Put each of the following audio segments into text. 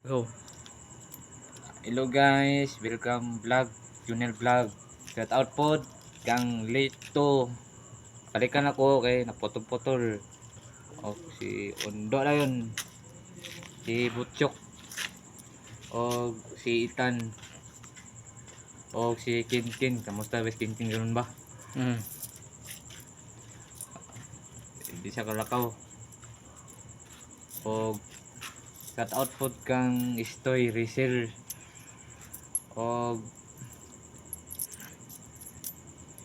Go. Hello guys, welcome vlog, Junel Vlog. Shout out pod kang Lito. Balikan ako kay naputol-putol. O si Undo na yun. Si Butchok. O si Itan. O si Kinkin. Kamusta bes Kinkin ganun ba? Mm. Hindi siya kalakaw. O shout out pod kang Istoy Rizal. O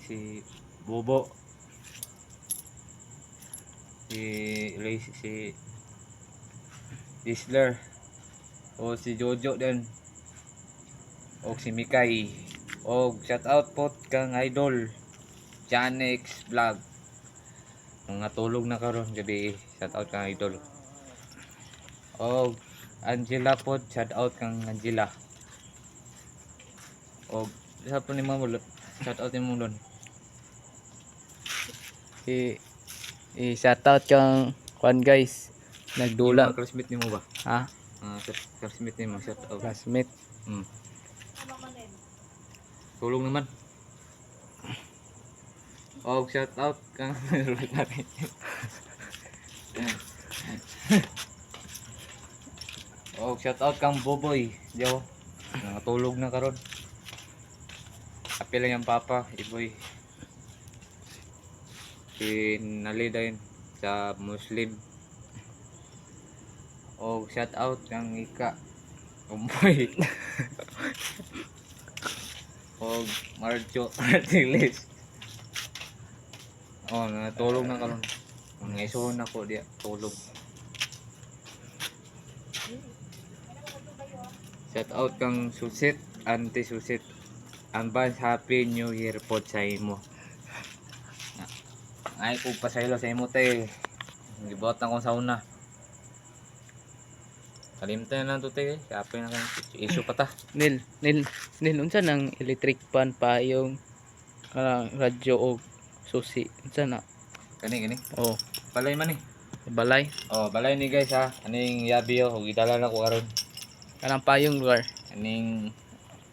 si Bobo. Si Disler. O si Jojo din. O si Mikay. O shout out po kang idol Janex Vlog. Mga tulog na karon gabi. Shout out kang idol. O Angela po, shout out kang Angela. O sa po ni Mamulon. Shout out ni Mamulon. I-shoutout kang Juan guys. Nagdula. Classmate ni mo ba? Ha? Classmate ni mo shout out. Classmate. Tulong naman. O shout out kang O shout out kang Boboy. Yo. Natulog na karon. Kape lang yung papa, iboy. Si Nalida yun sa Muslim. O shout out kang Ika. Umboy. O Marjo Martiles. O natulog na karon. Ngayon ako dia tulog. Shout out kang Susit, Auntie Susit. Advance Happy New Year po sa imo. Ay ko pasaylo sa imo te. Gibuhat na ko sa una. Kalimtan na to te. Kape na kan isu pa ta. Nil unsa nang electric fan pa yung radyo o susi. Unsa na? Kani. Oh, Balay man ni. balay. Oh, balay ni guys ha. Aning yabiyo ug gidala na ko karon. Kanang payong lugar. Aning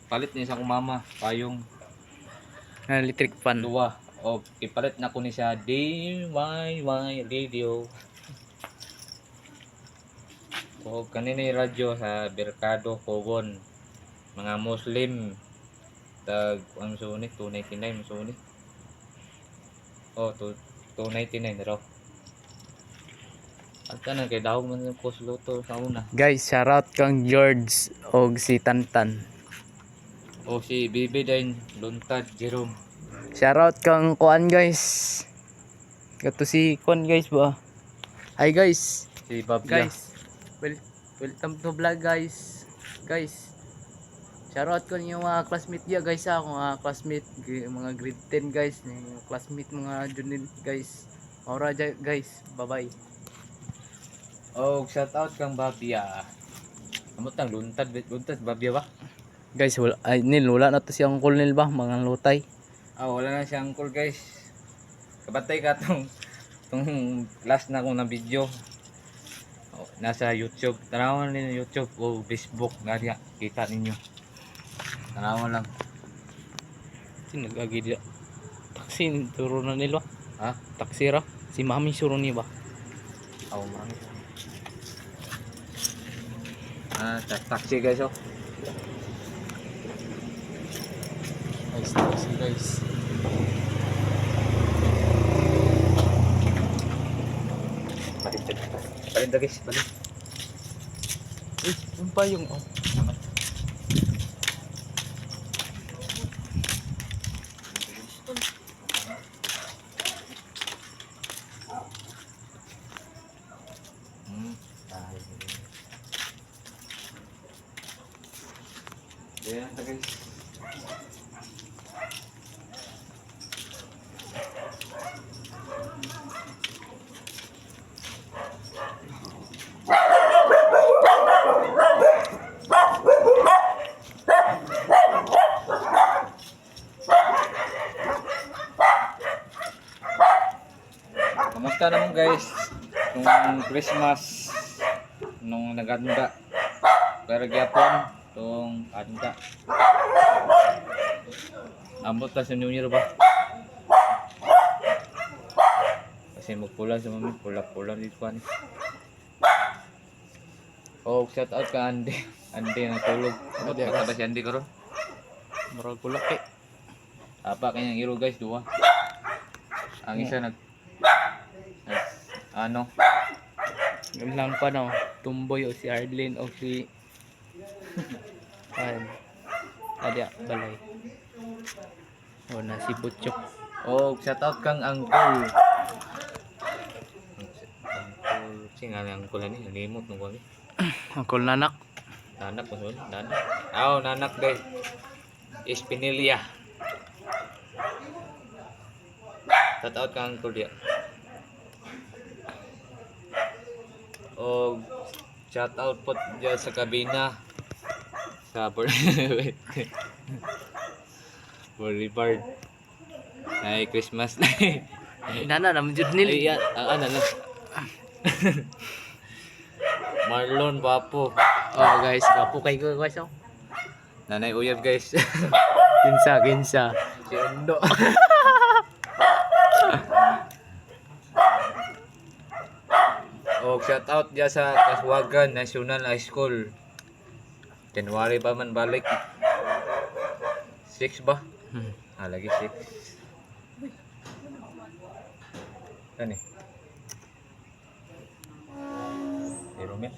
palit ni sa akong mama, payong Na electric fan. duwa. O ipalit na ko ni siya DIY radio. O kanina yung radyo sa Mercado Cogon. Mga Muslim tag ang sunit 299 sunit. O 299 raw. At tanan kay daw man yung post luto sa una. Guys, shoutout kang George og si Tantan. O si Bibi din Luntad Jerome. Shoutout kang Kuan guys. Kato si Kuan guys ba? Hi guys. Si Babya. Guys, welcome to vlog guys. Guys, shoutout ko yung mga classmate niya guys ha, mga classmate, mga grade 10 guys, yung classmate mga junior guys. Ora guys, bye bye. O shout out kang Babya. Amotang Luntad Babya ba? Guys, wala na to si Uncle Nil ba, mga lutay. Wala na siyang call guys. Kabatay ka tong last na ko na video. Nasa YouTube. Tanawan ninyo YouTube o Facebook nga diya. Kita ninyo. Tanawan lang. Sinagagi dia. Taksi turo na nila. Ha? Taksi ra. Si Mami suro ni ba? Mami. Taxi guys oh. Guys, taksi guys. Palinda guys. Balik. Yung pa yung Ayan na guys. Kamusta naman guys? Nung Christmas nung naganda pero gyapon tong anda. Ambot ta sa New Year ba? Kasi magpula sa mami, pula-pula dito kan. Oh, shout out ka Andy. Andy natulog. Ambot Adi, ka ba si Andy karon? Murag kulaki. Apa kanyang iro guys, duha. Ang isa nag ano, Yung lang pa no, tumboy o si Arlene o si Ayan. Adi, balay. O na si Butchok. oh, shout out kang Angkol. Angkol, singa ni Angkol ni, limot nung kami. Angkol nanak. Nanak mo sun, nanak. Aw, nanak day. Espinilla. Shout out kang Angkol dia. Oh, shout out po dyan sa kabina. Sa Boulevard. Ay, Christmas na eh. Nana naman jud nil. Ay, yan. Ano na. Marlon, Papo. Oh guys, kapo kay ko guys oh. Nanay Uyab, guys. Kinsa. Si Undo. Oh, shout out dyan sa Kaswagan National High School. January pa man balik. 6 ba? Lagi 6. Ano eh? Pero men.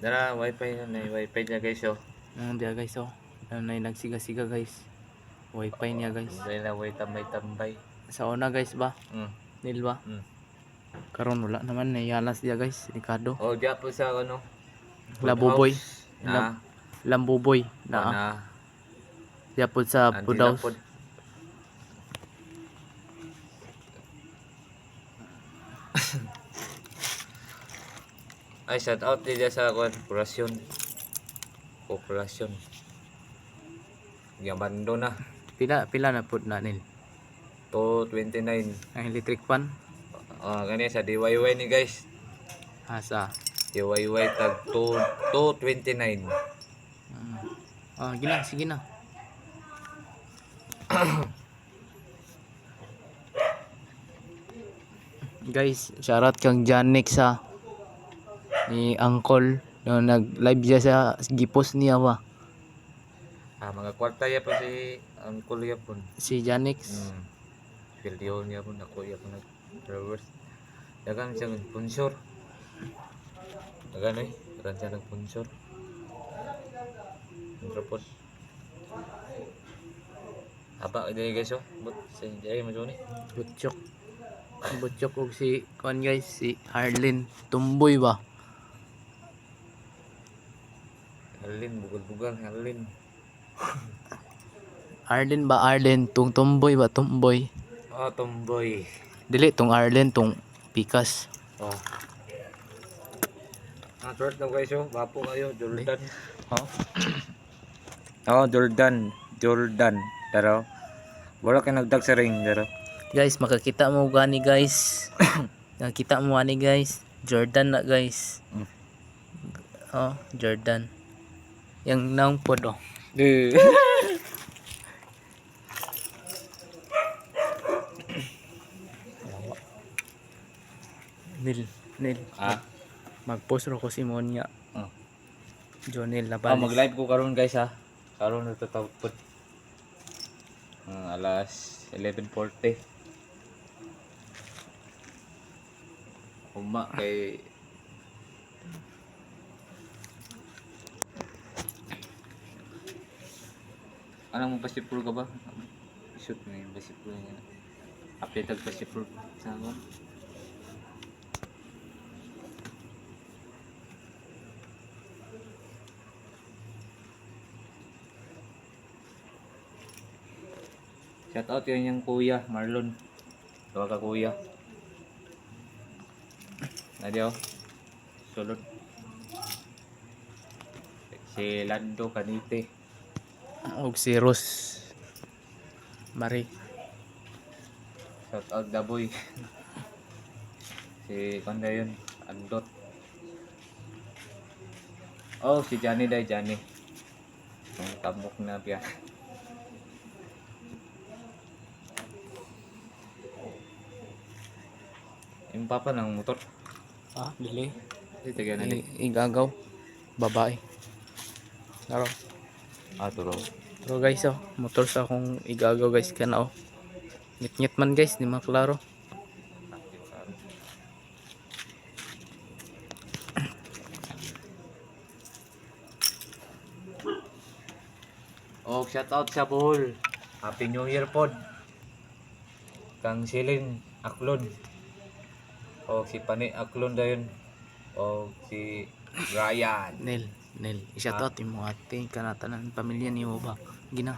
Dara, wifi na, wifi niya guys oh. Dia guys oh. Ano nagsiga-siga guys. Wifi niya guys. Dahil na way tambay-tambay. Sa una guys ba? Nil ba? Karon wala naman nayalas dia guys, Ricardo. Oh, diya po sa ano? Labuboy. Na. Lambuboy na. Na. Dia pud sa Andi food na house. pod. Ay, shout out din dyan sa korporasyon. Korporasyon. Gabando na. Pila na pud na nil. 229. Ang electric fan. Ganyan sa DIY ni guys. Asa. DIY tag 229. Gina, sige na. Guys, shoutout kang Janik sa ni Uncle no nag-live siya sa gipos niya ba. Mga kwarta ya po si Uncle ya po. Si Janix. Video niya po ako ya po nag-reverse. Dagan siya nag-sponsor. Dagan dagan siya nag-sponsor. Entropod. Apa ini guys oh, but sa jay mo ni. Butchok. Butchok og si kon guys si Harlin Tumboy ba. Halin bugol-bugol halin. Arlen ba Arlen tung Tumboy ba Tumboy. Tomboy. Dili tung Arlen tung Pikas. Oh. Short na guys oh, bapo kayo Jordan. Jordan. Pero wala kay nagdag sa ring pero. Guys, makakita mo gani guys. Nakita mo ani guys. Jordan na guys. Oh, Jordan. Yang naong pod oh. Nil. Mag-post ro ko si Monya. Jonel Labales. Mag-live ko karon guys ha. Karon nagtatawpod. Alas 11:40. Uma kay anong basipul ka ba? Shoot mo yung basipul niya. Update ang basipul sa ako. Shout out yun yung kuya, Marlon. Tawa ka kuya. Nadyo. Sulod. Si Lando Canite. Og si Ros Mari. Shout out Daboy. Si Kanda yun, Andot. Oh, si Johnny day, Johnny. Yung tabok na piya. Yung papa ng motor. Ah, dili. Ay, taga na di. Igagaw. Babae. Laro. Turo. Pero guys, oh, motor sa akong igagaw guys kana oh. Ngit-ngit man guys, di maklaro. Oh, shout out sa Bohol. Happy New Year pod. Kang Silin Aklon. Oh, si Pani Aklon dayon. Oh, si Ryan. Nel, i-shoutout mo ate kanatanan pamilya niyo ba? Gina.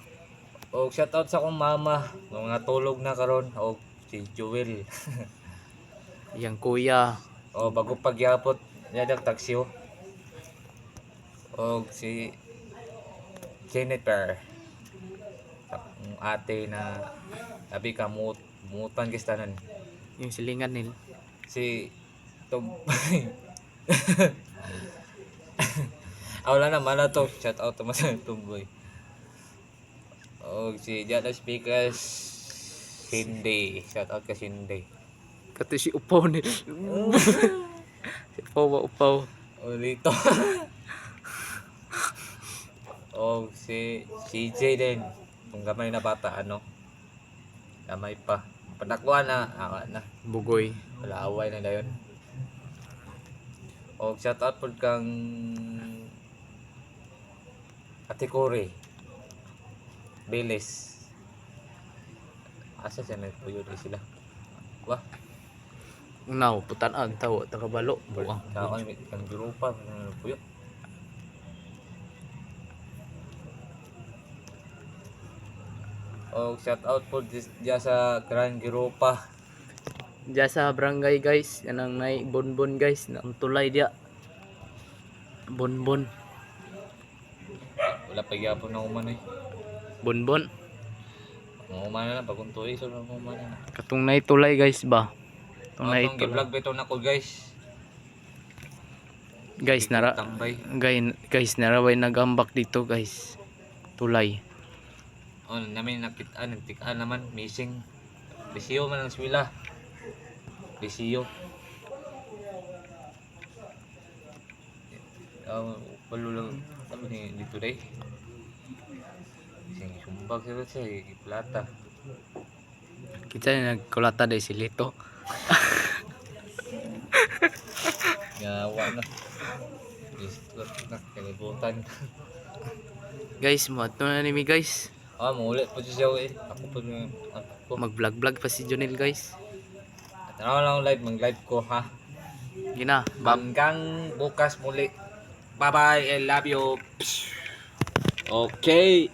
Oh, shout out sa akong mama. Mga tulog na karon. Oh, si Joel. Yang kuya, Oh, bago pagyapot, yadag taksyo. Oh, si Jennifer. Ang ate na sabi ka mutan kistanan. yung silingan nil. Si Tom. Wala na mana to. Shout out to mga Tomboy. Oh, si Jada Speakers Cindy. Shout out ka Cindy. Kato si upaw nil. Si upaw. Oh, dito. Oh, si CJ din. Kung gamay na bata, ano? Gamay pa. Panakuha na. Na. Bugoy. Wala away na dayon. O shout out po kang Ate Cory Beles. Asa siya nagpuyo din sila. Wah, Unaw, putan-an tawo takabalo. Buang. ako may kang Europa nagpuyo. O shout out po diya sa Grand Europa. Diya sa barangay guys, yan ang nay bonbon guys, na ang tulay dia. Bonbon. Wala pa gyapon na uman eh. Bonbon. Ang uman na lang pag kuntuy so na uman na. Katong nay tulay guys ba? Katong nay Ang tulay. gi-vlog beto na ko guys. Guys nara Tambay. guys naraway nagambak dito guys. Tulay. Oh, namin nakitaan, nagtikaan naman, missing. Lisiyo man ang swila. Lisiyo. Walo lang, ano ni dito day? Sing sumbag sa plata. Kita na nagkulata day si Lito. Gawa na. Discord na, kalibutan. Guys, mo ato na nimi guys. Muulit po siya eh. Ako po ako. Mag-vlog pa si Jonel guys. Tanaw lang live, mag-live ko ha. Gina, Hanggang bukas muli. Bye bye, I love you. Okay.